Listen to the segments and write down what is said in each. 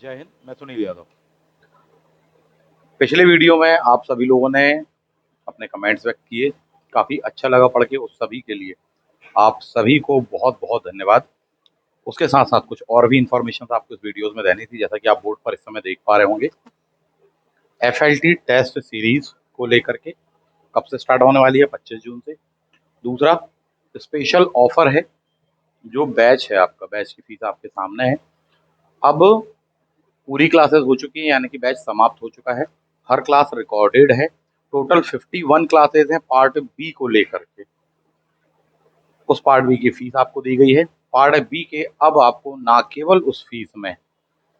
जय हिंद। मैं सुनील यादव। पिछले वीडियो में आप सभी लोगों ने अपने कमेंट्स व्यक्त किए, काफ़ी अच्छा लगा पढ़ के। उस सभी के लिए आप सभी को बहुत बहुत धन्यवाद। उसके साथ साथ कुछ और भी इंफॉर्मेशन आपको इस वीडियोस में देनी थी। जैसा कि आप बोर्ड पर इस समय देख पा रहे होंगे, FLT टेस्ट सीरीज को लेकर के कब से स्टार्ट होने वाली है? 25 जून से। दूसरा, स्पेशल ऑफर है। जो बैच है, आपका बैच की फीस आपके सामने है। अब पूरी क्लासेस हो चुकी हैं, यानी कि बैच समाप्त हो चुका है। हर क्लास रिकॉर्डेड है। टोटल 51 क्लासेस हैं पार्ट बी को लेकर के। उस पार्ट बी की फीस आपको दी गई है। पार्ट बी के अब आपको ना केवल उस फीस में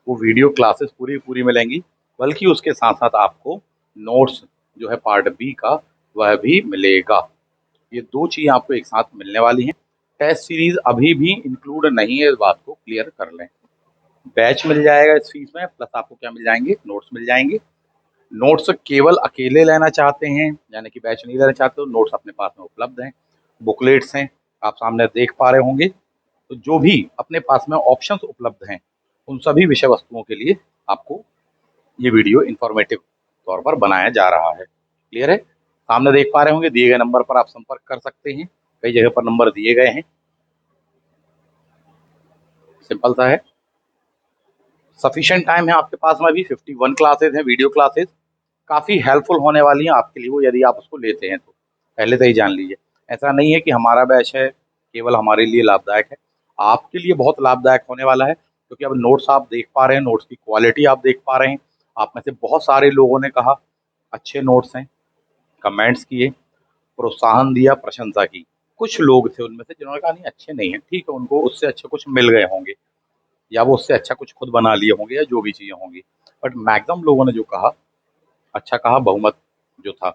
वो वीडियो क्लासेस पूरी पूरी मिलेंगी, बल्कि उसके साथ साथ आपको नोट्स जो है पार्ट बी का, वह भी मिलेगा। ये दो चीज़ आपको एक साथ मिलने वाली हैं। टेस्ट सीरीज अभी भी इंक्लूड नहीं है, इस बात को क्लियर कर लें। बैच मिल जाएगा इस फीस में, प्लस आपको क्या मिल जाएंगे? नोट्स मिल जाएंगे। नोट्स केवल अकेले लेना चाहते हैं, यानी कि बैच नहीं लेना चाहते, तो नोट्स अपने पास में उपलब्ध हैं। बुकलेट्स हैं, आप सामने देख पा रहे होंगे। तो जो भी अपने पास में ऑप्शंस उपलब्ध हैं, उन सभी विषय वस्तुओं के लिए आपको ये वीडियो इंफॉर्मेटिव तौर पर बनाया जा रहा है। क्लियर है? सामने देख पा रहे होंगे, दिए गए नंबर पर आप संपर्क कर सकते हैं। कई जगह पर नंबर दिए गए हैं। सिंपल सा है। सफिशिएंट टाइम है आपके पास में। अभी 51 क्लासेज हैं, वीडियो क्लासेज। काफ़ी हेल्पफुल होने वाली हैं आपके लिए वो, यदि आप उसको लेते हैं तो। पहले से ही जान लीजिए, ऐसा नहीं है कि हमारा बैच है केवल हमारे लिए लाभदायक है। आपके लिए बहुत लाभदायक होने वाला है, क्योंकि अब नोट्स आप देख पा रहे हैं, नोट्स की क्वालिटी आप देख पा रहे हैं। आप में से बहुत सारे लोगों ने कहा अच्छे नोट्स हैं, कमेंट्स किए, प्रोत्साहन दिया, प्रशंसा की। कुछ लोग थे उनमें से जिन्होंने कहा नहीं अच्छे नहीं है, ठीक है, उनको उससे अच्छे कुछ मिल गए होंगे, या वो उससे अच्छा कुछ खुद बना लिए होंगे, या जो भी चीज़ें होंगी। बट मैक्सिमम लोगों ने जो कहा, अच्छा कहा, बहुमत जो था।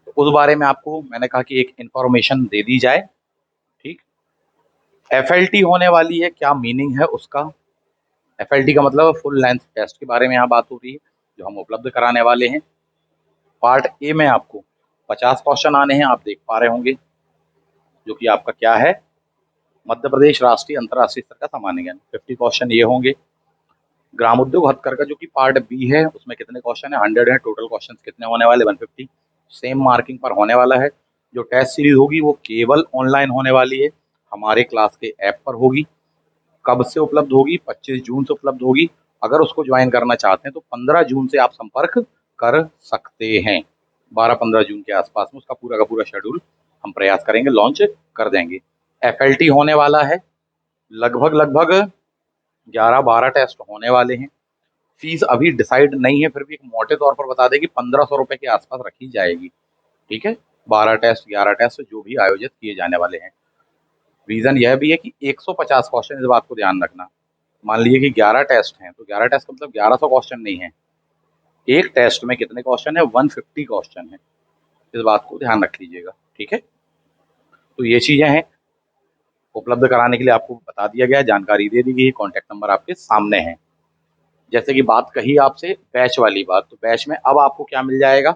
तो उस बारे में आपको मैंने कहा कि एक इन्फॉर्मेशन दे दी जाए। ठीक। FLT होने वाली है, क्या मीनिंग है उसका? FLT का मतलब फुल लेंथ टेस्ट के बारे में यहाँ बात हो रही है, जो हम उपलब्ध कराने वाले हैं। पार्ट ए में आपको 50 क्वेश्चन आने हैं, आप देख पा रहे होंगे, जो कि आपका क्या है? मध्य प्रदेश राष्ट्रीय अंतर्राष्ट्रीय स्तर का सामान्य ज्ञान। 50 क्वेश्चन ये होंगे। ग्राम उद्योग हथकरघा जो कि पार्ट बी है, उसमें कितने क्वेश्चन है? 100 है। टोटल क्वेश्चन कितने होने वाले? 150। सेम मार्किंग पर होने वाला है। जो टेस्ट सीरीज होगी वो केवल ऑनलाइन होने वाली है, हमारे क्लास के ऐप पर होगी। कब से उपलब्ध होगी? 25 जून से उपलब्ध होगी। अगर उसको ज्वाइन करना चाहते हैं तो 15 जून से आप संपर्क कर सकते हैं। 12-15 जून के आसपास में उसका पूरा का पूरा शेड्यूल हम प्रयास करेंगे, लॉन्च कर देंगे। FLT होने वाला है, लगभग लगभग 11-12 टेस्ट होने वाले हैं। फीस अभी डिसाइड नहीं है, फिर भी एक मोटे तौर पर बता दें कि 1500 रुपये के आसपास रखी जाएगी। ठीक है, 12 टेस्ट 11 टेस्ट जो भी आयोजित किए जाने वाले हैं। रीज़न यह भी है कि 150 क्वेश्चन, इस बात को ध्यान रखना। मान लीजिए कि 11 टेस्ट हैं, तो 11 टेस्ट का मतलब 1100 क्वेश्चन नहीं है। एक टेस्ट में कितने क्वेश्चन है? 150 क्वेश्चन है। इस बात को ध्यान रख लीजिएगा। ठीक है, तो ये चीज़ें हैं, उपलब्ध कराने के लिए आपको बता दिया गया है, जानकारी दे दी गई है, कॉन्टैक्ट नंबर आपके सामने है। जैसे कि बात कही आपसे बैच वाली बात, तो बैच में अब आपको क्या मिल जाएगा?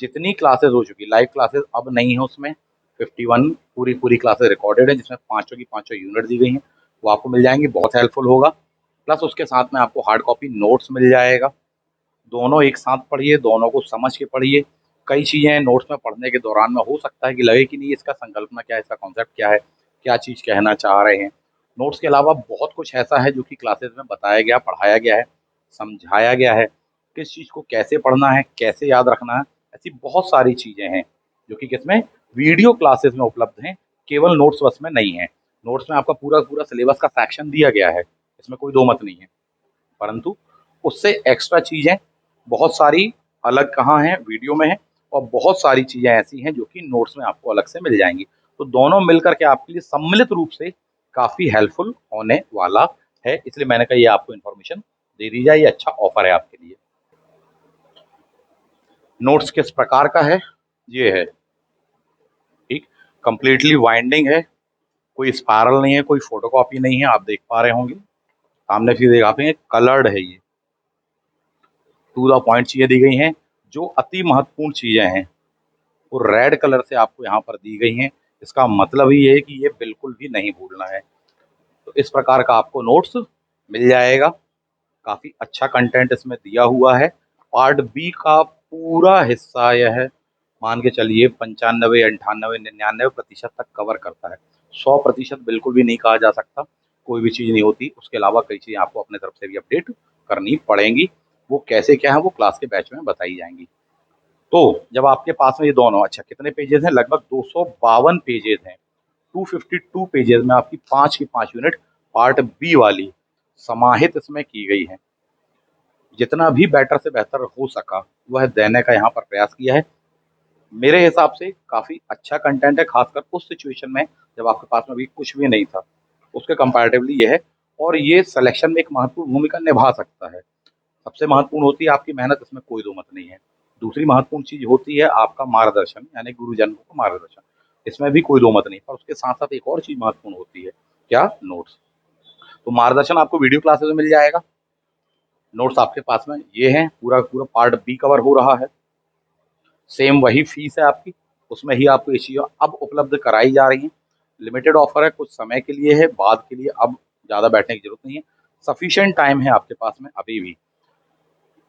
जितनी क्लासेस हो चुकी, लाइव क्लासेस अब नहीं है उसमें। 51 पूरी पूरी क्लासेस रिकॉर्डेड है, जिसमें पाँचों की पाँचों यूनिट दी गई हैं, वो आपको मिल जाएंगी। बहुत हेल्पफुल होगा। प्लस उसके साथ में आपको हार्ड कॉपी नोट्स मिल जाएगा। दोनों एक साथ पढ़िए, दोनों को समझ के पढ़िए। कई चीज़ें नोट्स में पढ़ने के दौरान में हो सकता है कि लगे कि नहीं, इसका संकल्पना क्या है, इसका कॉन्सेप्ट क्या है, क्या चीज़ कहना चाह रहे हैं। नोट्स के अलावा बहुत कुछ ऐसा है जो कि क्लासेस में बताया गया, पढ़ाया गया है, समझाया गया है। किस चीज़ को कैसे पढ़ना है, कैसे याद रखना है, ऐसी बहुत सारी चीज़ें हैं जो कि किसमें? वीडियो क्लासेस में उपलब्ध हैं। केवल नोट्स बस में नहीं है। नोट्स में आपका पूरा पूरा सिलेबस का सेक्शन दिया गया है, इसमें कोई दो मत नहीं है। परंतु उससे एक्स्ट्रा चीज़ें बहुत सारी अलग कहाँ हैं? वीडियो में है। और बहुत सारी चीज़ें ऐसी हैं जो कि नोट्स में आपको अलग से मिल जाएंगी। तो दोनों मिलकर के आपके लिए सम्मिलित रूप से काफ़ी हेल्पफुल होने वाला है। इसलिए मैंने कहा ये आपको इन्फॉर्मेशन दे दी जाए, ये अच्छा ऑफर है आपके लिए। नोट्स किस प्रकार का है? ये है। ठीक। कंप्लीटली वाइंडिंग है, कोई स्पायरल नहीं है, कोई फोटोकॉपी नहीं है, आप देख पा रहे होंगे सामने। फिर देख पाएंगे कलर्ड है ये, टू द पॉइंट चीज़ें दी गई हैं। जो अति महत्वपूर्ण चीज़ें हैं वो रेड कलर से आपको यहाँ पर दी गई हैं। इसका मतलब ही ये है कि ये बिल्कुल भी नहीं भूलना है। तो इस प्रकार का आपको नोट्स मिल जाएगा। काफ़ी अच्छा कंटेंट इसमें दिया हुआ है। पार्ट बी का पूरा हिस्सा यह है, मान के चलिए 95, 98, 99% तक कवर करता है। 100% बिल्कुल भी नहीं कहा जा सकता, कोई भी चीज़ नहीं होती। उसके अलावा कई चीज़ें आपको अपने तरफ से भी अपडेट करनी पड़ेंगी। वो कैसे क्या है वो क्लास के बैच में बताई जाएंगी। तो जब आपके पास में ये दोनों, अच्छा कितने पेजेस हैं, लगभग 252 पेजेस हैं। 252 पेजेस में आपकी 5 की 5 यूनिट पार्ट बी वाली समाहित इसमें की गई है। जितना भी बेटर से बेहतर हो सका वह देने का यहाँ पर प्रयास किया है। मेरे हिसाब से काफ़ी अच्छा कंटेंट है, खासकर उस सिचुएशन में जब आपके पास में अभी कुछ भी नहीं था, उसके कंपैरेटिवली ये है। और ये सिलेक्शन में एक महत्वपूर्ण भूमिका निभा सकता है। सबसे महत्वपूर्ण होती है आपकी मेहनत, इसमें कोई दो मत नहीं है। दूसरी महत्वपूर्ण चीज़ होती है आपका मार्गदर्शन, यानी गुरुजनों का मार्गदर्शन। इसमें भी कोई दो मत नहीं, पर उसके साथ-साथ एक और चीज़ महत्वपूर्ण होती है, क्या? नोट्स। तो मार्गदर्शन आपको वीडियो क्लासेस में मिल जाएगा, नोट्स आपके पास में ये हैं, पूरा का पूरा पार्ट बी कवर हो रहा है। सेम वही फीस है आपकी, उसमें ही आपको ये चीज़ें अब उपलब्ध कराई जा रही हैं। लिमिटेड ऑफर है, कुछ समय के लिए है, बाद के लिए अब ज़्यादा बैठने की ज़रूरत नहीं है। सफिशिएंट टाइम है आपके पास में अभी भी।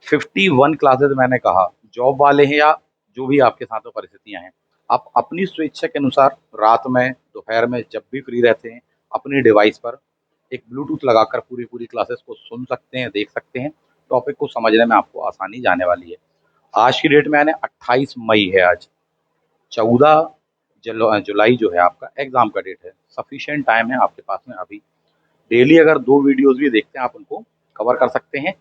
51 क्लासेस मैंने कहा, जॉब वाले हैं या जो भी आपके साथ में परिस्थितियाँ हैं, आप अपनी स्वेच्छा के अनुसार रात में, दोपहर में जब भी फ्री रहते हैं, अपनी डिवाइस पर एक ब्लूटूथ लगाकर पूरी क्लासेस को सुन सकते हैं, देख सकते हैं। टॉपिक को समझने में आपको आसानी जाने वाली है। आज की डेट में यानी 28 मई है आज। 14 जुलाई जो है आपका एग्ज़ाम का डेट है। सफिशिएंट टाइम है आपके पास में अभी। डेली अगर 2 वीडियोज़ भी देखते हैं आप उनको कवर कर सकते हैं।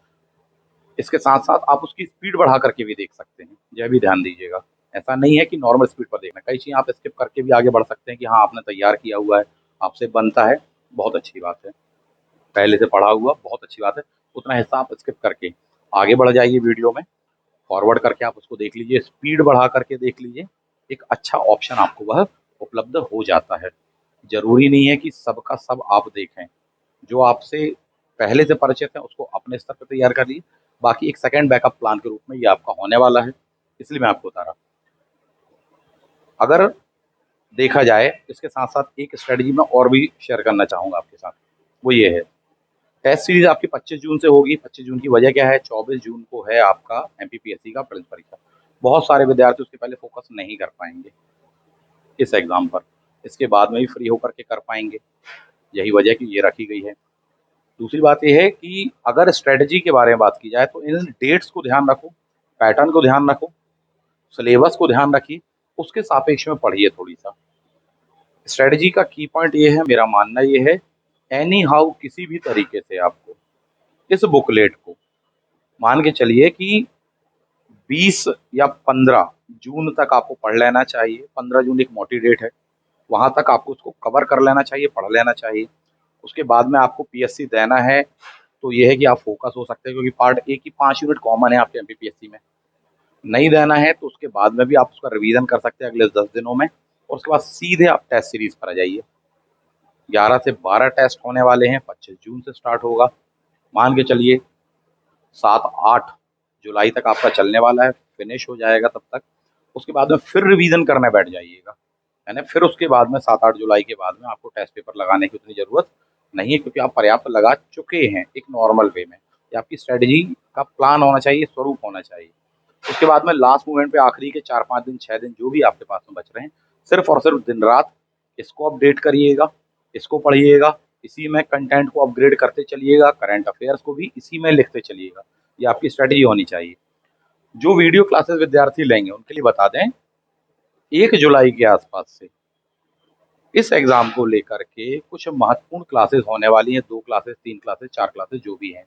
इसके साथ-साथ आप उसकी स्पीड बढ़ा करके भी देख सकते हैं, यह भी ध्यान दीजिएगा। ऐसा नहीं है कि नॉर्मल स्पीड पर देखना है, कई चीज़ें आप स्किप करके भी आगे बढ़ सकते हैं कि हाँ, आपने तैयार किया हुआ है, आपसे बनता है, बहुत अच्छी बात है। पहले से पढ़ा हुआ, बहुत अच्छी बात है। उतना हिस्सा आप स्किप करके आगे बढ़ जाइए वीडियो में, फॉरवर्ड करके आप उसको देख लीजिए, स्पीड बढ़ा करके देख लीजिए, एक अच्छा ऑप्शन आपको वह उपलब्ध हो जाता है। ज़रूरी नहीं है कि सब का सब आप देखें। जो आपसे पहले से परिचित है उसको अपने स्तर पे तैयार कर लीजिए। बाकी एक सेकंड बैकअप प्लान के रूप में ये आपका होने वाला है, इसलिए मैं आपको बता रहा हूँ। अगर देखा जाए इसके साथ-साथ एक स्ट्रैटेजी मैं और भी शेयर करना चाहूँगा आपके साथ, वो ये है, टेस्ट सीरीज़ आपकी 25 जून से होगी। 25 जून की वजह क्या है, 24 जून को है आपका एमपीपीएससी का प्रीलिम्स परीक्षा। बहुत सारे विद्यार्थी उसके पहले फ़ोकस नहीं कर पाएँगे इस एग्ज़ाम पर, इसके बाद में ही फ्री होकर के कर पाएँगे, यही वजह कि ये रखी गई है। दूसरी बात ये है कि अगर स्ट्रैटेजी के बारे में बात की जाए तो इन डेट्स को ध्यान रखो, पैटर्न को ध्यान रखो, सिलेबस को ध्यान रखिए, उसके सापेक्ष में पढ़िए थोड़ी-सा। स्ट्रैटेजी का की पॉइंट ये है, मेरा मानना ये है, एनी हाउ किसी भी तरीके से आपको इस बुकलेट को मान के चलिए कि 20 या 15 जून तक आपको पढ़ लेना चाहिए। 15 जून एक मोटी डेट है, वहाँ तक आपको उसको कवर कर लेना चाहिए, पढ़ लेना चाहिए। उसके बाद में आपको पीएससी देना है, तो ये है कि आप फ़ोकस हो सकते हैं क्योंकि पार्ट ए की 5 यूनिट कॉमन है आपके एमपीपीएससी में। नहीं देना है तो उसके बाद में भी आप उसका रिवीजन कर सकते हैं अगले 10 दिनों में, और उसके बाद सीधे आप टेस्ट सीरीज़ पर आ जाइए। 11 से 12 टेस्ट होने वाले हैं, 25 जून से स्टार्ट होगा। मान के चलिए 7-8 जुलाई तक आपका चलने वाला है, फिनिश हो जाएगा तब तक। उसके बाद में फिर रिवीजन करने बैठ जाइएगा, यानी फिर उसके बाद में 7-8 जुलाई के बाद में आपको टेस्ट पेपर लगाने की उतनी ज़रूरत नहीं है क्योंकि आप पर्याप्त लगा चुके हैं एक नॉर्मल वे में। ये आपकी स्ट्रैटेजी का प्लान होना चाहिए, स्वरूप होना चाहिए। उसके बाद में लास्ट मोमेंट पे आखिरी के 4-5 दिन, 6 दिन जो भी आपके पास में बच रहे हैं, सिर्फ़ और सिर्फ़ दिन-रात इसको अपडेट करिएगा, इसको पढ़िएगा, इसी में कंटेंट को अपग्रेड करते चलिएगा, करंट अफ़ेयर्स को भी इसी में लिखते चलिएगा। ये आपकी स्ट्रैटेजी होनी चाहिए। जो वीडियो क्लासेस विद्यार्थी लेंगे उनके लिए बता दें, 1 जुलाई के आस-पास से इस एग्ज़ाम को लेकर के कुछ महत्वपूर्ण क्लासेस होने वाली हैं, 2 क्लासेस, 3 क्लासेस, 4 क्लासेस जो भी हैं,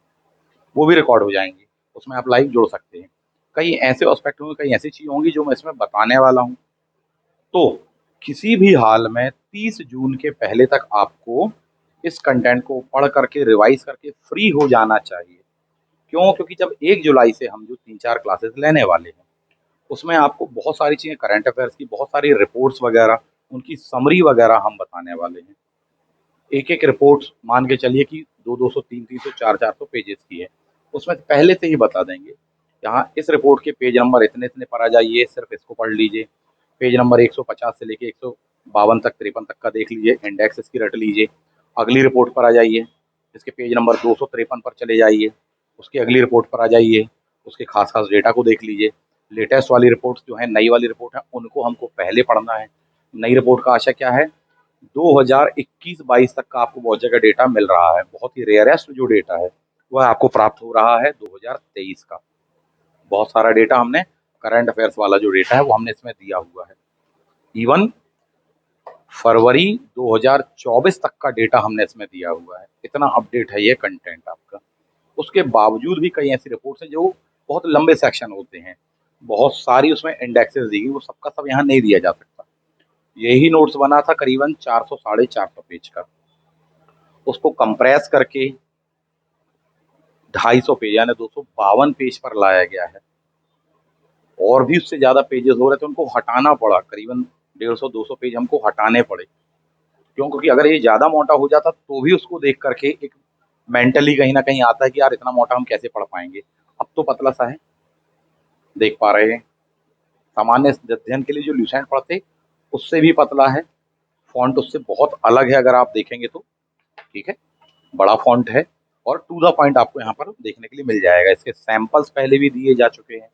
वो भी रिकॉर्ड हो जाएँगी। उसमें आप लाइव जुड़ सकते हैं। कई ऐसे एस्पेक्ट होंगे, कई ऐसी चीज़ें होंगी जो मैं इसमें बताने वाला हूँ। तो किसी भी हाल में 30 जून के पहले तक आपको इस कंटेंट को पढ़ करके, रिवाइज़ करके फ्री हो जाना चाहिए। क्यों? क्योंकि जब 1 जुलाई से हम जो 3-4 क्लासेस लेने वाले हैं, उसमें आपको बहुत सारी चीज़ें करंट अफ़ेयर्स की, बहुत सारी रिपोर्ट्स वगैरह, उनकी समरी वगैरह हम बताने वाले हैं। एक-एक रिपोर्ट्स मान के चलिए कि 2-200, 3-300, 4-400 पेजेज़ की है। उसमें पहले से ही बता देंगे, यहाँ इस रिपोर्ट के पेज नंबर इतने-इतने पर आ जाइए, सिर्फ़ इसको पढ़ लीजिए। पेज नंबर 150 से लेके 152 तक, 53 तक का देख लीजिए, इंडेक्स इसकी रट लीजिए। अगली रिपोर्ट पर आ जाइए, इसके पेज नंबर 253 पर चले जाइए। उसकी अगली रिपोर्ट पर आ जाइए, उसके खास खास डेटा को देख लीजिए। लेटेस्ट वाली रिपोर्ट्स जो है, नई वाली रिपोर्ट है, उनको हमको पहले पढ़ना है। नई रिपोर्ट का आशय क्या है, 2021-22 तक का आपको बहुत जगह डेटा मिल रहा है। बहुत ही रेयरेस्ट जो डेटा है वह आपको प्राप्त हो रहा है 2023 का। बहुत सारा डेटा हमने, करंट अफेयर्स वाला जो डेटा है वो हमने इसमें दिया हुआ है। इवन फरवरी 2024 तक का डेटा हमने इसमें दिया हुआ है। इतना अपडेट है ये कंटेंट आपका। उसके बावजूद भी कई ऐसी रिपोर्ट्स हैं जो बहुत लंबे सेक्शन होते हैं, बहुत सारी उसमें इंडेक्सेस दी गई, वो सबका सब यहाँ नहीं दिया जा सकता। यही नोट्स बना था करीबन 400 साढ़े 400 पेज का, उसको कंप्रेस करके 250 पेज यानी 252 पेज पर लाया गया है। और भी उससे ज्यादा पेजेस हो रहे थे, उनको हटाना पड़ा, करीबन 150-200 पेज हमको हटाने पड़े। क्यों? क्योंकि अगर ये ज्यादा मोटा हो जाता तो भी उसको देख करके एक मेंटली कहीं ना कहीं आता है कि यार इतना मोटा हम कैसे पढ़ पाएंगे। अब तो पतला सा है, देख पा रहे हैं। सामान्य अध्ययन के लिए जो ल्यूसेंट पढ़ते उससे भी पतला है, फॉन्ट उससे बहुत अलग है अगर आप देखेंगे तो। ठीक है, बड़ा फॉन्ट है और टू द पॉइंट आपको यहाँ पर देखने के लिए मिल जाएगा। इसके सैंपल्स पहले भी दिए जा चुके हैं।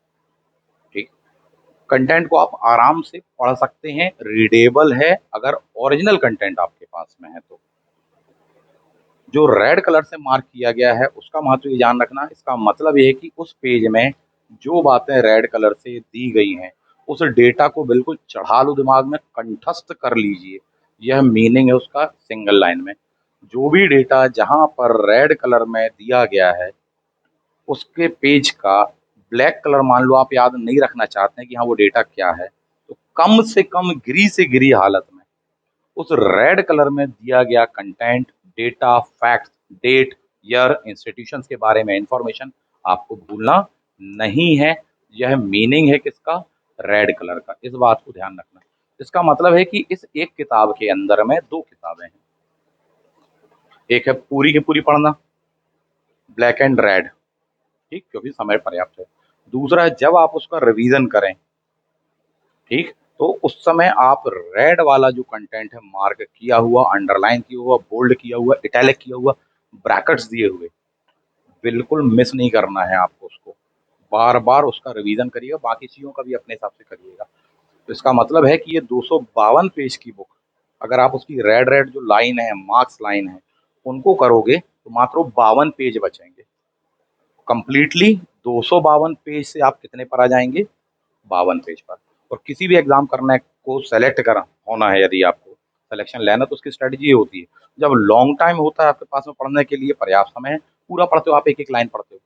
ठीक, कंटेंट को आप आराम से पढ़ सकते हैं, रीडेबल है अगर ओरिजिनल कंटेंट आपके पास में है तो। जो रेड कलर से मार्क किया गया है उसका महत्व ये जान रखना, इसका मतलब ये है कि उस पेज में जो बातें रेड कलर से दी गई हैं उस डेटा को बिल्कुल चढ़ा लो दिमाग में, कंठस्थ कर लीजिए। यह मीनिंग है उसका सिंगल लाइन में। जो भी डेटा जहां पर रेड कलर में दिया गया है उसके पेज का ब्लैक कलर मान लो आप याद नहीं रखना चाहते हैं कि हाँ वो डेटा क्या है, तो कम से कम गिरी से गिरी हालत में उस रेड कलर में दिया गया content, data, facts, date, year, institutions के बारे में इंफॉर्मेशन आपको भूलना नहीं है। यह मीनिंग है किसका, रेड कलर का। इस बात को ध्यान रखना। इसका मतलब है कि इस एक किताब के अंदर में दो किताबें हैं। एक है पूरी की पूरी पढ़ना, ब्लैक एंड रेड, ठीक, क्योंकि समय पर्याप्त है। दूसरा है जब आप उसका रिवीजन करें, ठीक, तो उस समय आप रेड वाला जो कंटेंट है, मार्क किया हुआ, अंडरलाइन किया हुआ, बोल्ड किया हुआ, इटैलिक किया हुआ, ब्रैकेट्स दिए हुए, बिल्कुल मिस नहीं करना है आपको। उसको बार बार उसका रिवीजन करिएगा, बाकी चीज़ों का भी अपने हिसाब से करिएगा। तो इसका मतलब है कि ये 252 पेज की बुक, अगर आप उसकी रेड रेड जो लाइन है, मार्क्स लाइन है, उनको करोगे तो मात्र 52 पेज बचेंगे। कंप्लीटली 252 पेज से आप कितने पर आ जाएंगे, 52 पेज पर। और किसी भी एग्जाम करने को सेलेक्ट कर होना है, यदि आपको सिलेक्शन लेना, तो उसकी स्ट्रेटजी ये होती है, जब लॉन्ग टाइम होता है आपके पास में पढ़ने के लिए, पर्याप्त समय है, पूरा पढ़ते हो आप, एक एक लाइन पढ़ते हो।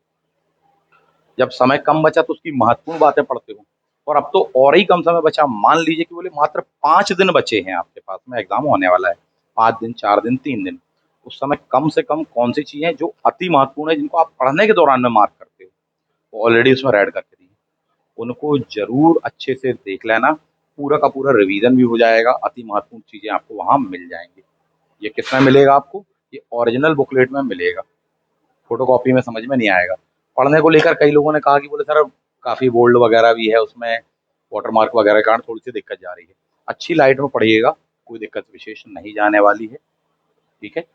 जब समय कम बचा तो उसकी महत्वपूर्ण बातें पढ़ते हो। और अब तो और ही कम समय बचा, मान लीजिए कि बोले मात्र 5 दिन बचे हैं आपके पास में, एग्जाम होने वाला है, 5 दिन, 4 दिन, 3 दिन। उस समय कम से कम कौन सी चीजें जो अति महत्वपूर्ण है, जिनको आप पढ़ने के दौरान में मार्क करते हो, ऑलरेडी उसमें रेड करके दी, उनको जरूर अच्छे से देख लेना। पूरा का पूरा रिवीजन भी हो जाएगा, अति महत्वपूर्ण चीजें आपको वहां मिल जाएंगी। ये किसमें मिलेगा आपको, ये ओरिजिनल बुकलेट में मिलेगा, फोटोकॉपी में समझ में नहीं आएगा। पढ़ने को लेकर कई लोगों ने कहा कि बोले सर काफी बोल्ड वगैरह भी है उसमें, वाटरमार्क वगैरह के कारण थोड़ी सी दिक्कत जा रही है। अच्छी लाइट में पढ़िएगा, कोई दिक्कत विशेष नहीं जाने वाली है। ठीक है,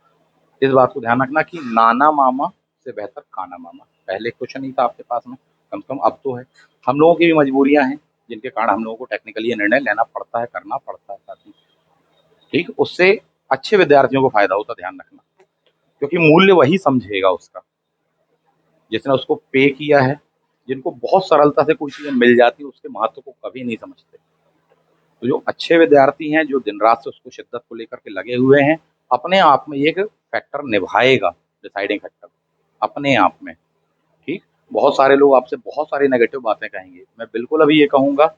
इस बात को ध्यान रखना कि नाना मामा से बेहतर काना मामा। पहले कुछ नहीं था आपके पास में, कम से कम अब तो है। हम लोगों की भी मजबूरियां हैं जिनके कारण हम लोगों को टेक्निकली ये निर्णय लेना पड़ता है, करना पड़ता है साथी। ठीक, उससे अच्छे विद्यार्थियों को फायदा होता, ध्यान रखना, क्योंकि मूल्य वही समझेगा उसका जिसने उसको पे किया है। जिनको बहुत सरलता से कोई चीजें मिल जाती है उसके महत्व को कभी नहीं समझते। तो जो अच्छे विद्यार्थी हैं, जो दिन रात से उसको शिद्दत को लेकर के लगे हुए हैं, अपने आप में एक फैक्टर निभाएगा, डिसाइडिंग फैक्टर अपने आप में। ठीक, बहुत सारे लोग आपसे बहुत सारी नेगेटिव बातें कहेंगे, मैं बिल्कुल अभी ये कहूंगा,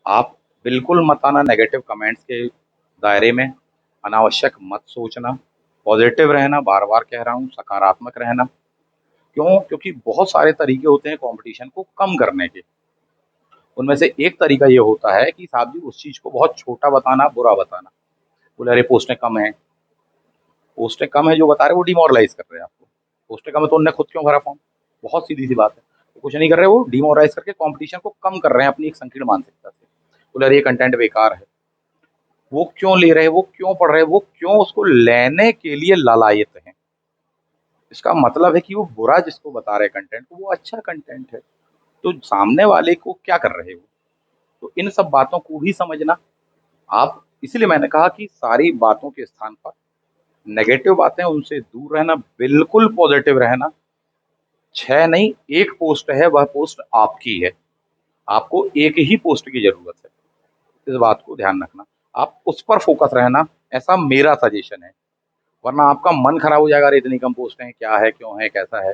आप बिल्कुल मत आना नेगेटिव कमेंट्स के दायरे में, अनावश्यक मत सोचना, पॉजिटिव रहना, बार बार कह रहा हूँ, सकारात्मक रहना। क्यों? क्योंकि बहुत सारे तरीके होते हैं कंपटीशन को कम करने के। उनमें से एक तरीका ये होता है कि साहब जी उस चीज को बहुत छोटा बताना, बुरा बताना। बोले अरे पोस्टें कम है, पोस्टें कम है जो बता रहे वो डिमोरलाइज कर रहे हैं आपको। पोस्टें कम है तो उनने खुद क्यों भरा फॉर्म, बहुत सीधी सी बात है। वो कुछ नहीं कर रहे, वो डिमोरलाइज करके कंपटीशन को कम कर रहे हैं अपनी एक संकीर्ण मानसिकता से। बोले अरे ये कंटेंट बेकार है, वो क्यों ले रहे हैं, वो क्यों पढ़ रहे हैं, वो क्यों उसको लेने के लिए लालायित हैं। इसका मतलब है कि वो बुरा जिसको बता रहे कंटेंट को वो अच्छा कंटेंट है। तो सामने वाले को क्या कर रहे हो? तो इन सब बातों को भी समझना आप, इसीलिए मैंने कहा कि सारी बातों के स्थान पर नेगेटिव बातें उनसे दूर रहना, बिल्कुल पॉजिटिव रहना। 6 नहीं, 1 पोस्ट है, वह पोस्ट आपकी है। आपको एक ही पोस्ट की ज़रूरत है। इस बात को ध्यान रखना। आप उस पर फ़ोकस रहना, ऐसा मेरा सजेशन है। वरना आपका मन खराब हो जाएगा, अरे इतनी कम पोस्ट हैं, क्या है, क्यों है, कैसा है?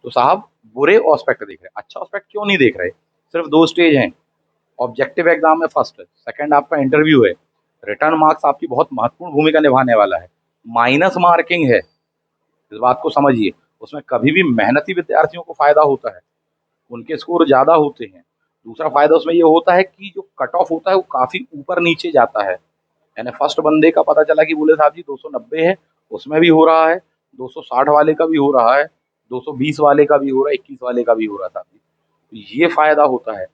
तो साहब बुरे एस्पेक्ट देख रहे हैं, अच्छा एस्पेक्ट क्यों नहीं देख रहे? सिर्फ़ 2 स्टेज हैं। ऑब्जेक्टिव एग्ज़ाम में फर्स्ट है, सेकंड आपका इंटरव्यू है। रिटर्न मार्क्स आपकी बहुत महत्वपूर्ण भूमिका निभाने वाला है। माइनस मार्किंग है, इस बात को समझिए। उसमें कभी भी मेहनती विद्यार्थियों को फ़ायदा होता है, उनके स्कोर ज़्यादा होते हैं। दूसरा फ़ायदा उसमें ये होता है कि जो कट ऑफ होता है वो काफ़ी ऊपर-नीचे जाता है। यानी फर्स्ट बंदे का पता चला कि बोले साहब जी 290 है, उसमें भी हो रहा है, 260 वाले का भी हो रहा है, 220 वाले का भी हो रहा है, 21 वाले का भी हो रहा है साहब जी। तो ये फ़ायदा होता है।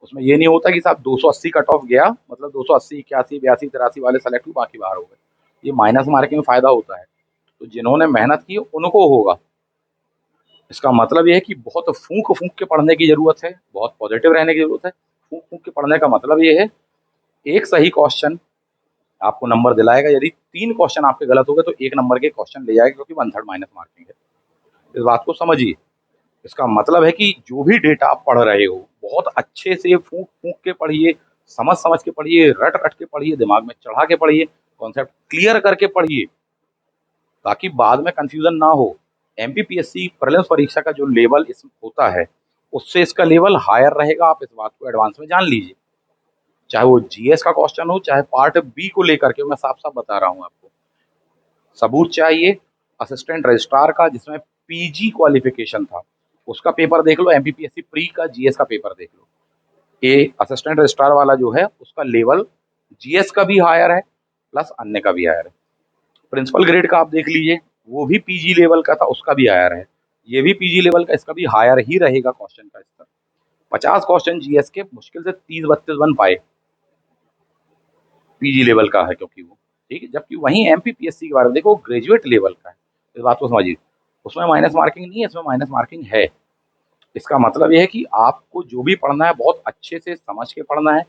उसमें ये नहीं होता कि साहब 280 कट ऑफ गया, मतलब 280, 81, 82, 83 वाले सेलेक्ट हुए, बाकी बाहर हो गए। ये माइनस मार्किंग में फ़ायदा होता है। तो जिन्होंने मेहनत की उनको होगा। इसका मतलब ये है कि बहुत फूँक-फूँक के पढ़ने की ज़रूरत है, बहुत पॉज़िटिव रहने की ज़रूरत है। फूँक-फूँक के पढ़ने का मतलब ये है, एक सही क्वेश्चन आपको नंबर दिलाएगा। यदि 3 क्वेश्चन आपके गलत हो गए तो 1 नंबर के क्वेश्चन ले जाएगा, क्योंकि 1/3 माइनस मार्किंग है। इस बात को समझिए। इसका मतलब है कि जो भी डेटा आप पढ़ रहे हो, बहुत अच्छे से फूँक-फूँक के पढ़िए, समझ-समझ के पढ़िए, रट-रट के पढ़िए, दिमाग में चढ़ा के पढ़िए, कॉन्सेप्ट क्लियर करके पढ़िए, ताकि बाद में कन्फ्यूज़न ना हो। एमपीपीएससी प्रीलिम्स परीक्षा का जो लेवल इस होता है, उससे इसका लेवल हायर रहेगा, आप इस बात को एडवांस में जान लीजिए। चाहे वो जीएस का क्वेश्चन हो, चाहे पार्ट बी को लेकर के, मैं साफ-साफ बता रहा हूँ आपको। सबूत चाहिए असिस्टेंट रजिस्ट्रार का, जिसमें पीजी क्वालिफिकेशन था, उसका पेपर देख लो। एमपीपीएससी प्री का जीएस का पेपर देख लो। ये असिस्टेंट रजिस्ट्रार वाला जो है उसका लेवल जीएस का भी हायर है, प्लस अन्य का भी हायर है। प्रिंसिपल ग्रेड का आप देख लीजिए, वो भी पीजी लेवल का था, उसका भी हायर है। ये भी पीजी लेवल का, इसका भी हायर ही रहेगा क्वेश्चन का स्तर। 50 क्वेश्चन जीएस के मुश्किल से 30-32 बन पाए, पीजी लेवल का है क्योंकि वो, ठीक है। जबकि वहीं एमपीपीएससी के बारे में देखो, ग्रेजुएट लेवल का है। इस बात को समझिए। उसमें माइनस मार्किंग नहीं है, इसमें माइनस मार्किंग है। इसका मतलब ये है कि आपको जो भी पढ़ना है बहुत अच्छे से समझ के पढ़ना है,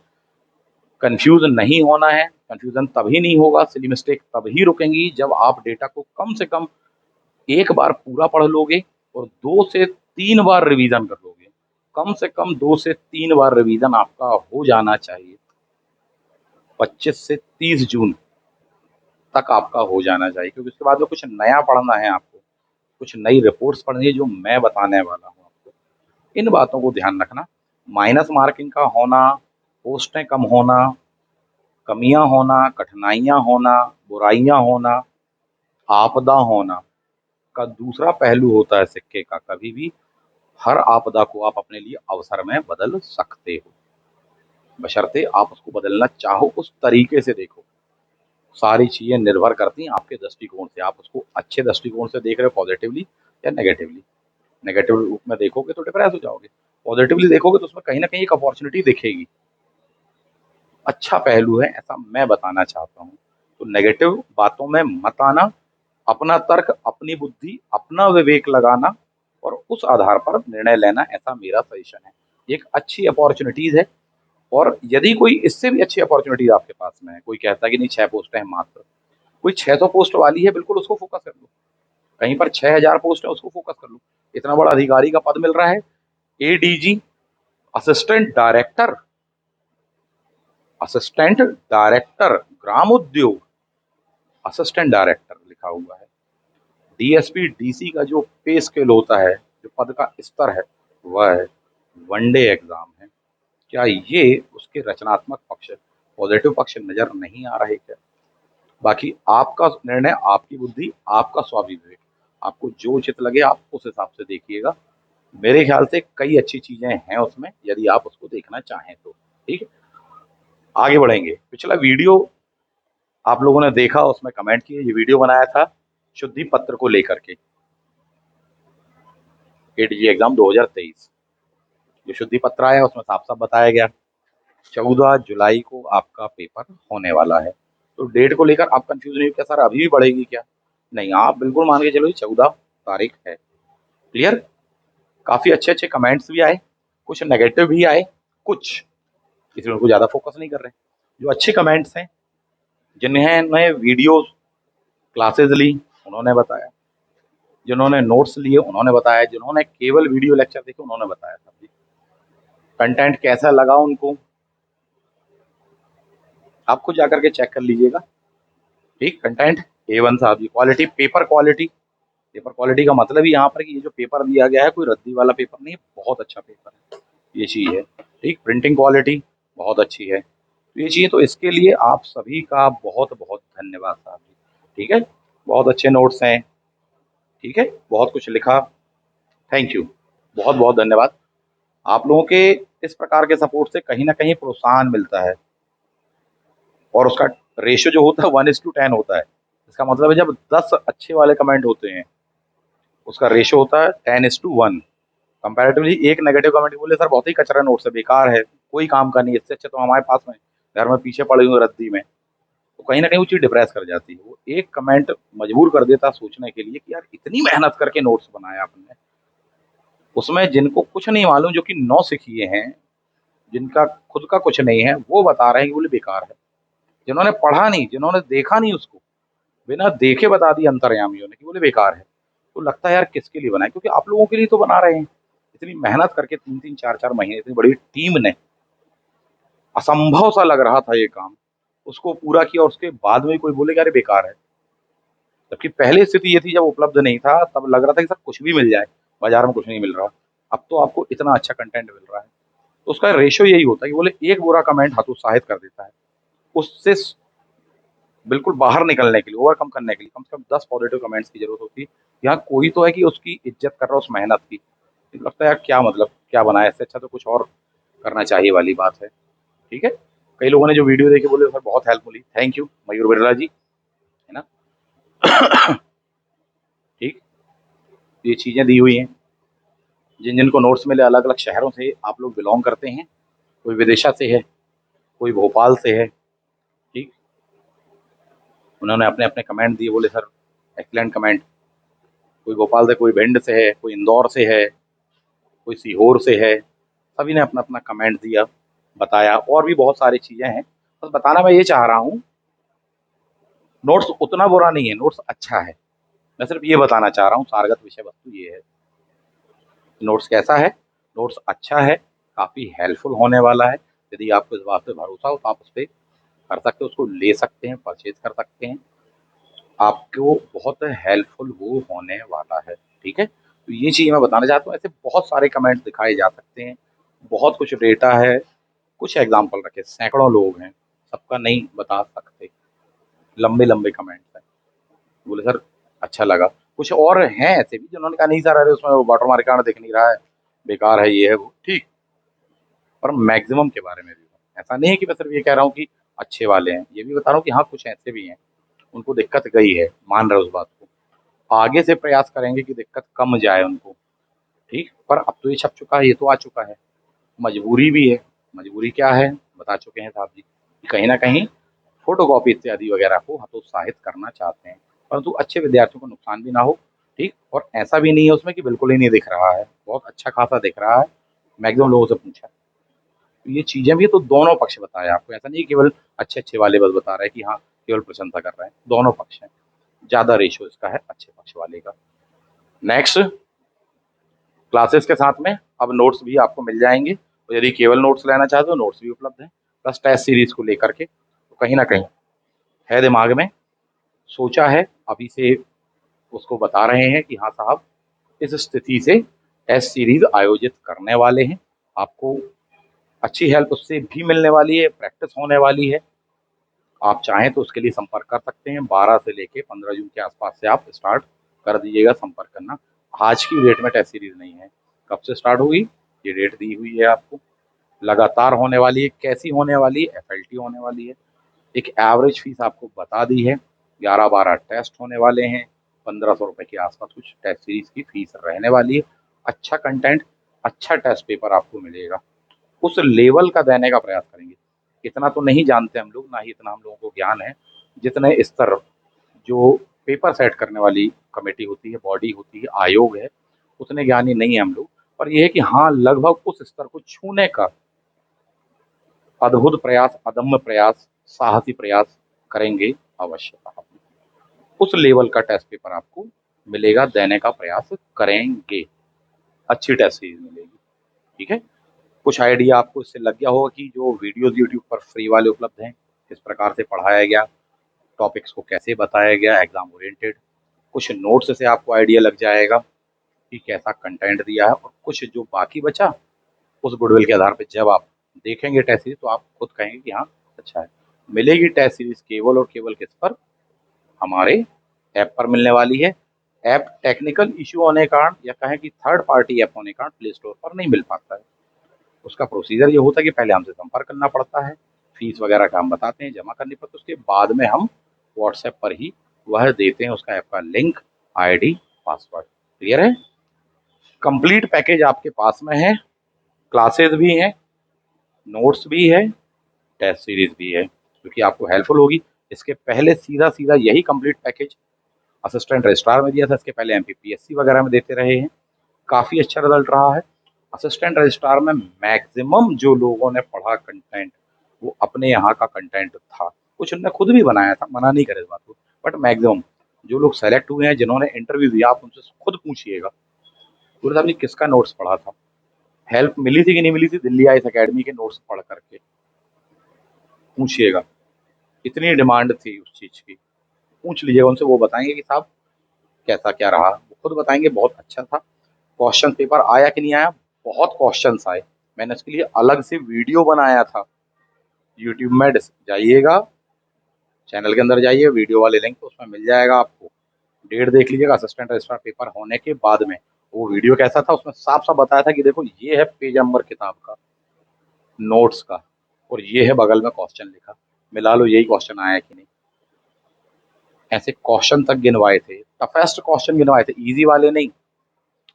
कंफ्यूज नहीं होना है। कंफ्यूजन तभी नहीं होगा, सिली मिस्टेक तभी रुकेंगी जब आप डेटा को कम से कम 1 बार पूरा पढ़ लोगे और 2 से 3 बार रिवीजन कर लोगे। कम से कम 2 से 3 बार रिवीजन आपका हो जाना चाहिए। 25 से 30 जून तक आपका हो जाना चाहिए, क्योंकि उसके बाद में कुछ नया पढ़ना है आपको, कुछ नई रिपोर्ट्स पढ़नी है जो मैं बताने वाला हूँ आपको। इन बातों को ध्यान रखना। माइनस मार्किंग का होना, पोस्टें कम होना, कमियाँ होना, कठिनाइयाँ होना, बुराइयाँ होना, आपदा होना का दूसरा पहलू होता है सिक्के का। कभी भी हर आपदा को आप अपने लिए अवसर में बदल सकते हो, बशर्ते आप उसको बदलना चाहो, उस तरीके से देखो। सारी चीज़ें निर्भर करती हैं आपके दृष्टिकोण से। आप उसको अच्छे दृष्टिकोण से देख रहे हो, पॉज़िटिवली या नेगेटिवली। नेगेटिव रूप में देखोगे तो डिप्रेस हो जाओगे, पॉज़िटिवली देखोगे तो उसमें कहीं न कहीं एक अपॉर्च्युनिटी दिखेगी। अच्छा पहलू है, ऐसा मैं बताना चाहता हूँ। तो नेगेटिव बातों में मत आना, अपना तर्क, अपनी बुद्धि, अपना विवेक लगाना और उस आधार पर निर्णय लेना, ऐसा मेरा सजेशन है। एक अच्छी अपॉर्च्युनिटीज़ है। और यदि कोई इससे भी अच्छी अपॉर्च्युनिटीज़ आपके पास में है, कोई कहता है कि नहीं 6 पोस्टें हैं मात्र, कोई 600 पोस्ट वाली है, बिल्कुल उसको फ़ोकस कर लो। कहीं पर 6000 पोस्ट है, उसको फ़ोकस कर लो। इतना बड़ा अधिकारी का पद मिल रहा है, ADG, assistant director, assistant director, ग्राम उद्योग, असिस्टेंट डायरेक्टर लिखा हुआ है। डीएसपी, डीसी का जो पे स्केल होता है, जो पद का स्तर है, वह है। वनडे एग्ज़ाम है। क्या ये उसके रचनात्मक पक्ष, पॉज़िटिव पक्ष नज़र नहीं आ रहे क्या? बाकी आपका निर्णय, आपकी बुद्धि, आपका स्वाभिविवेक। आपको जो उचित लगे आप उस हिसाब से देखिएगा। मेरे ख्याल से कई अच्छी चीज़ें हैं उसमें, यदि आप उसको देखना चाहें तो। ठीक है? आगे बढ़ेंगे। पिछला वीडियो आप लोगों ने देखा, उसमें कमेंट किए। ये वीडियो बनाया था शुद्धि पत्र को लेकर के, एडीजी एग्ज़ाम 2023। जो शुद्धि पत्र आया उसमें साफ-साफ बताया गया 14 जुलाई को आपका पेपर होने वाला है। तो डेट को लेकर आप कन्फ्यूज़ नहीं हो क्या सर अभी भी बढ़ेगी क्या? नहीं, आप बिल्कुल मान के चलो 14 तारीख है। क्लियर? काफ़ी अच्छे-अच्छे कमेंट्स भी आए, कुछ नेगेटिव भी आए, कुछ इसलिए उनको ज़्यादा फोकस नहीं कर रहे। जो अच्छे कमेंट्स हैं, जिन्होंने वीडियो क्लासेस ली, उन्होंने बताया, जिन्होंने नोट्स लिए उन्होंने बताया, जिन्होंने केवल वीडियो लेक्चर देखे उन्होंने बताया साहब जी। कंटेंट कैसा लगा उनको, आप खुद जाकर के चेक कर लीजिएगा। ठीक, कंटेंट A1 साहब जी। Quality, paper quality, paper quality का मतलब ही यहाँ पर कि ये जो पेपर दिया गया है कोई रद्दी वाला पेपर नहीं है, बहुत अच्छा पेपर है, ये चीज़ है। ठीक, प्रिंटिंग क्वालिटी बहुत अच्छी है, तो ये चीज़, तो इसके लिए आप सभी का बहुत बहुत धन्यवाद साहब जी। ठीक है, बहुत अच्छे नोट्स हैं। ठीक है, बहुत कुछ लिखा, थैंक यू, बहुत बहुत धन्यवाद। आप लोगों के इस प्रकार के सपोर्ट से कहीं ना कहीं प्रोत्साहन मिलता है, और उसका रेशियो जो होता है 1:10 होता है। इसका मतलब है जब 10 अच्छे वाले कमेंट होते हैं, उसका रेशियो होता है 10:1। कंपैरेटिवली एक नेगेटिव कमेंट बोले सर बहुत ही कचरा नोट्स है, बेकार है, कोई काम का नहीं है, इससे अच्छा तो हमारे पास में घर में पीछे पड़े हुए रद्दी में, तो कहीं ना कहीं वो चीज़ डिप्रेस कर जाती है। वो एक कमेंट मजबूर कर देता सोचने के लिए कि यार इतनी मेहनत करके नोट्स बनाया आपने, उसमें जिनको कुछ नहीं मालूम, जो कि 9 हैं, जिनका खुद का कुछ नहीं है, वो बता रहे हैं कि बोले बेकार है। जिन्होंने पढ़ा नहीं, जिन्होंने देखा नहीं उसको, बिना देखे बता दिया अंतर्यामियों ने कि बोले बेकार है, तो लगता है यार किसके लिए बनाए, क्योंकि आप लोगों के लिए तो बना रहे हैं। इतनी मेहनत करके 3-3 4-4 महीने इतनी बड़ी टीम ने, असंभव सा लग रहा था ये काम, उसको पूरा किया, और उसके बाद में कोई बोले कि अरे बेकार है। जबकि पहले स्थिति ये थी जब उपलब्ध नहीं था, तब लग रहा था कि सर कुछ भी मिल जाए, बाजार में कुछ नहीं मिल रहा। अब तो आपको इतना अच्छा कंटेंट मिल रहा है, तो उसका रेशियो यही होता है कि बोले एक बुरा कमेंट हतोत्साहित कर देता है, उससे बिल्कुल बाहर निकलने के लिए, ओवरकम करने के लिए कम से कम 10 पॉजिटिव कमेंट्स की ज़रूरत होती है। यहाँ कोई तो है कि उसकी इज़्ज़त कर रहा है उस मेहनत की। तो लगता है यार क्या मतलब, क्या बनाया, इससे अच्छा तो कुछ और करना चाहिए वाली बात है। ठीक है? कई लोगों ने जो वीडियो देखे बोले सर बहुत हेल्प मिली, थैंक यू मयूर बिरला जी, है ना? ठीक, ये चीज़ें दी हुई हैं। जिन-जिनको नोट्स मिले अलग-अलग शहरों से आप लोग बिलॉन्ग करते हैं, कोई विदिशा से है, कोई भोपाल से है, ठीक? उन्होंने अपने-अपने कमेंट दिए, बोले सर एक्सीलेंट कमेंट। कोई भोपाल से, कोई भिंड से है, कोई इंदौर से है, कोई सीहोर से है, सभी ने अपना-अपना कमेंट दिया, बताया, और भी बहुत सारी चीज़ें हैं। बस बताना मैं ये चाह रहा हूँ, नोट्स उतना बुरा नहीं है, नोट्स अच्छा है। मैं सिर्फ़ ये बताना चाह रहा हूँ, सारगत विषय वस्तु ये है। नोट्स कैसा है? नोट्स अच्छा है, काफ़ी हेल्पफुल होने वाला है। यदि आपको इस बात पे भरोसा हो तो आप उसपे कर सकते हो, उसको ले सकते हैं, परचेज़ कर सकते हैं। आपको बहुत हेल्पफुल वो होने वाला है, ठीक है? तो ये चीज़ मैं बताना चाहता हूँ, ऐसे बहुत सारे कमेंट्स दिखाए जा सकते हैं, बहुत कुछ डेटा है, कुछ एग्ज़ाम्पल रखे, सैकड़ों लोग हैं, सबका नहीं बता सकते, लंबे-लंबे कमेंट्स हैं। बोले सर अच्छा लगा, कुछ और हैं ऐसे भी जिन्होंने कहा नहीं सर अरे उसमें वाटरमार्क का दिख नहीं रहा है, बेकार है, ये है, वो, ठीक, पर मैक्सिमम के बारे में भी ऐसा नहीं है कि मैं सिर्फ़ ये कह रहा हूँ कि अच्छे वाले हैं, ये भी बता रहा हूँ कि हाँ, कुछ ऐसे भी हैं, उनको दिक्कत गई है, मान रहे हैं उस बात को। आगे से प्रयास करेंगे कि दिक्कत कम जाए उनको, ठीक? पर अब तो ये छप चुका है, ये तो आ चुका है। मजबूरी भी है, मजबूरी क्या है? बता चुके हैं साहब जी, कि कहीं न कहीं फ़ोटोकॉपी इत्यादि वगैरह को हतोत्साहित करना चाहते हैं, परंतु अच्छे विद्यार्थियों को नुकसान भी ना हो, ठीक? और ऐसा भी नहीं है उसमें कि बिल्कुल ही नहीं दिख रहा है, बहुत अच्छा खासा दिख रहा है, मैक्सिमम लोगों से पूछा। तो ये चीज़ें भी तो दोनों पक्ष बताए आपको, ऐसा नहीं केवल अच्छे-अच्छे वाले बस बता रहे हैं कि हाँ, केवल प्रशंसा कर रहे हैं, दोनों पक्ष हैं। ज़्यादा रेशियो इसका है अच्छे पक्ष वाले का। नेक्स्ट, क्लासेस के साथ में अब नोट्स भी आपको मिल जाएँगे, तो यदि केवल नोट्स लेना चाहते हो नोट्स भी उपलब्ध हैं, प्लस टेस्ट सीरीज़ को लेकर के, तो कहीं न कहीं है दिमाग में, सोचा है, अभी से उसको बता रहे हैं कि हाँ साहब, इस स्थिति से टेस्ट सीरीज़ आयोजित करने वाले हैं। आपको अच्छी हेल्प उससे भी मिलने वाली है, प्रैक्टिस होने वाली है। आप चाहें तो उसके लिए संपर्क कर सकते हैं, 12 से लेके 15 जून के आस-पास से आप स्टार्ट कर दीजिएगा संपर्क करना। आज की डेट में टेस्ट सीरीज़ नहीं है, कब से स्टार्ट होगी? ये डेट दी हुई है आपको, लगातार होने वाली है, कैसी होने वाली है? एफएलटी होने वाली है। एक एवरेज फीस आपको बता दी है, 11-12 टेस्ट होने वाले हैं, ₹1500 के आस-पास कुछ टेस्ट सीरीज़ की फीस रहने वाली है। अच्छा कंटेंट, अच्छा टेस्ट पेपर आपको मिलेगा, उस लेवल का देने का प्रयास करेंगे। इतना तो नहीं जानते हम लोग, ना ही इतना हम लोगों को ज्ञान है, जितने स्तर जो पेपर सेट करने वाली कमेटी होती है, बॉडी होती है, आयोग है, उतने ज्ञानी नहीं है हम लोग, पर ये है कि हाँ लगभग उस स्तर को छूने का अद्भुत प्रयास, अदम्य प्रयास, साहसी प्रयास करेंगे अवश्य। उस लेवल का टेस्ट पेपर आपको मिलेगा, देने का प्रयास करेंगे, अच्छी टेस्ट सीरीज मिलेगी। ठीक है, कुछ आइडिया आपको इससे लग गया होगा कि जो वीडियोस यूट्यूब पर फ्री वाले उपलब्ध हैं, किस प्रकार से पढ़ाया गया, टॉपिक्स को कैसे बताया गया एग्जाम ओरिएंटेड, कुछ नोट्स से आपको आइडिया लग जाएगा कि कैसा कंटेंट दिया है, और कुछ जो बाकी बचा उस गुडविल के आधार पर जब आप देखेंगे टेस्ट सीरीज तो आप खुद कहेंगे कि हाँ अच्छा है। मिलेगी टेस्ट सीरीज केवल और केवल किस पर, हमारे ऐप पर मिलने वाली है। ऐप टेक्निकल इश्यू होने के कारण या कहें कि थर्ड पार्टी ऐप होने के कारण प्ले स्टोर पर नहीं मिल पाता है। उसका प्रोसीजर ये होता है कि पहले हमसे संपर्क करना पड़ता है, फीस वगैरह का हम बताते हैं, जमा करनी पड़ती है, उसके बाद में हम व्हाट्सएप पर ही वह देते हैं उसका ऐप का लिंक, आईडी, पासवर्ड। क्लियर है? कंप्लीट पैकेज आपके पास में है, क्लासेस भी हैं, नोट्स भी है, टेस्ट सीरीज भी है, जो कि आपको हेल्पफुल होगी। इसके पहले सीधा सीधा यही कंप्लीट पैकेज असिस्टेंट रजिस्ट्रार में दिया था, इसके पहले एमपीपीएससी वगैरह में देते रहे हैं, काफ़ी अच्छा रिजल्ट रहा है। असिस्टेंट रजिस्ट्रार में मैक्सिमम जो लोगों ने पढ़ा कंटेंट वो अपने यहाँ का कंटेंट था, कुछ उनने खुद भी बनाया था, मना नहीं करे इस बात को, बट मैक्सिमम जो लोग सेलेक्ट हुए हैं, जिन्होंने इंटरव्यू दिया, आप उनसे खुद पूछिएगा बोले साहब ने किसका नोट्स पढ़ा था, हेल्प मिली थी कि नहीं मिली थी दिल्ली आईएएस अकेडमी के नोट्स पढ़ करके, पूछिएगा, इतनी डिमांड थी उस चीज़ की। पूछ लीजिएगा उनसे, वो बताएंगे कि साहब कैसा क्या रहा, वो खुद बताएंगे बहुत अच्छा था। क्वेश्चन पेपर आया कि नहीं आया, बहुत क्वेश्चंस आए, मैंने इसके लिए अलग से वीडियो बनाया था, यूट्यूब में जाइएगा, चैनल के अंदर जाइए, वीडियो वाले लिंक तो उसमें मिल जाएगा आपको, डेट देख लीजिएगा असिस्टेंट रजिस्ट्रार पेपर होने के बाद में। वो वीडियो कैसा था, उसमें साफ साफ बताया था कि देखो ये है पेज नंबर किताब का, नोट्स का, और ये है बगल में क्वेश्चन लिखा, मिला लो यही क्वेश्चन आया कि नहीं। ऐसे क्वेश्चन तक गिनवाए थे, टफेस्ट क्वेश्चन गिनवाए थे, इजी वाले नहीं,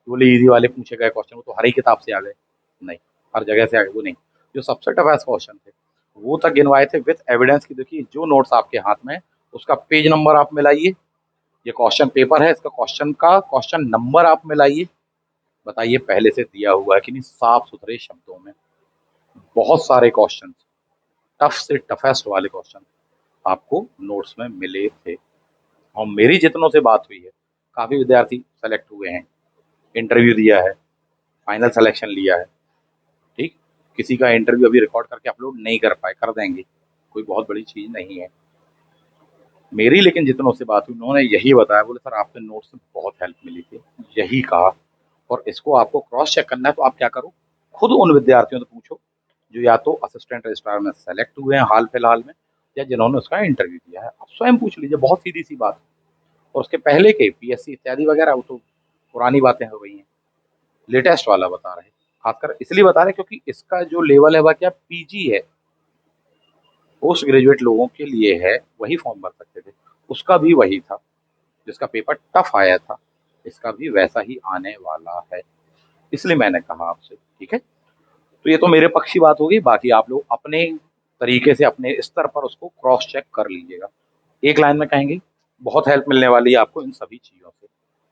बोले इजी वाले पूछे गए क्वेश्चन वो तो हर ही किताब से आ गए, नहीं, हर जगह से आ गए वो नहीं, जो सबसे टफेस्ट क्वेश्चन थे वो तक गिनवाए थे विथ एविडेंस की। देखिए जो नोट्स आपके हाथ में है उसका पेज नंबर आप मिलाइए, ये क्वेश्चन पेपर है, इसका क्वेश्चन नंबर आप मिलाइए, बताइए पहले से दिया हुआ है कि नहीं, साफ सुथरे शब्दों में। बहुत सारे क्वेश्चन, टफ से टफेस्ट वाले क्वेश्चन आपको नोट्स में मिले थे, और मेरी जितनों से बात हुई है काफ़ी विद्यार्थी सेलेक्ट हुए हैं, इंटरव्यू दिया है, फाइनल सिलेक्शन लिया है। ठीक, किसी का इंटरव्यू अभी रिकॉर्ड करके अपलोड नहीं कर पाए, कर देंगे, कोई बहुत बड़ी चीज़ नहीं है। मेरी लेकिन जितनों से बात हुई उन्होंने यही बताया, बोले सर आपके नोट्स से बहुत हेल्प मिली थी, यही कहा। और इसको आपको क्रॉस चेक करना है तो आप क्या करो, खुद उन विद्यार्थियों से पूछो जो या तो असिस्टेंट रजिस्ट्रार में सेलेक्ट हुए हैं हाल फिलहाल में, या जिन्होंने उसका इंटरव्यू दिया है, आप स्वयं पूछ लीजिए, बहुत सीधी सी बात। और उसके पहले के पीएससी इत्यादि वगैरह वो तो पुरानी बातें हो गई हैं, लेटेस्ट वाला बता रहे हैं, खासकर इसलिए बता रहे हैं क्योंकि इसका जो लेवल है वह क्या पीजी है, पोस्ट ग्रेजुएट लोगों के लिए है, वही फॉर्म भर सकते थे, उसका भी वही था, जिसका पेपर टफ आया था, इसका भी वैसा ही आने वाला है, इसलिए मैंने कहा आपसे। ठीक है, तो ये तो मेरे पक्ष की बात होगी, बाकी आप लोग अपने तरीके से अपने स्तर पर उसको क्रॉस चेक कर लीजिएगा। एक लाइन में कहेंगे बहुत हेल्प मिलने वाली है आपको इन सभी चीज़ों से,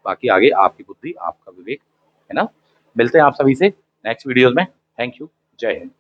बाकी आगे आपकी बुद्धि आपका विवेक, है ना। मिलते हैं आप सभी से नेक्स्ट वीडियोज़ में, थैंक यू, जय हिंद।